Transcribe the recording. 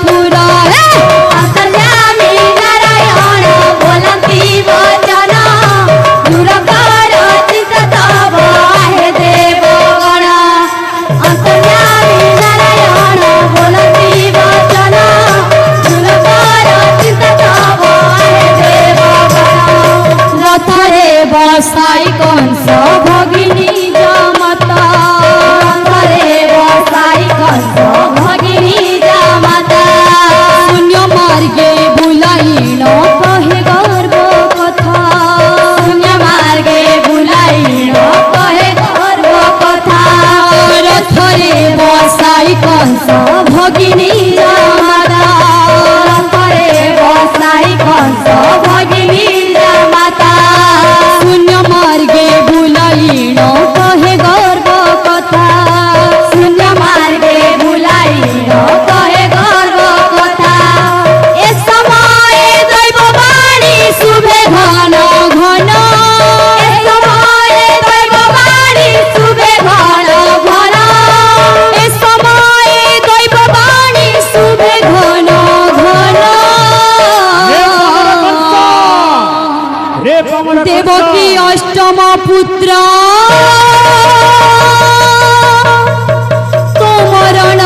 पुरा अंतर्यामी नारायण बोलती वचन दूर कर चित तव हे देवगण अंतर्यामी नारायण बोलती वचन दूर कर चित तव हे देवगण रथरे बसाई कंस भगिनी जमता रथरे बसाई कंस भगिनी जमता शून्य मार्गे बुलाइल कहे गर्व कथा शून्य मार्गे बुलाइल कहे गर्व कथा रथरे बसाई कंस भगिनी जमता रथरे बसाई कंस भगिनी जमता शून्य मार्गे बुलाइल कहे गर्व कथा शून्य मार्गे बुलाइल कहे गर्व कथा ए समय दैववाणी शुभे घन घन ए समय दैववाणी शुभे घन घन ए समय दैववाणी शुभे घन घन देवकी अष्टम पुत्र तो मरण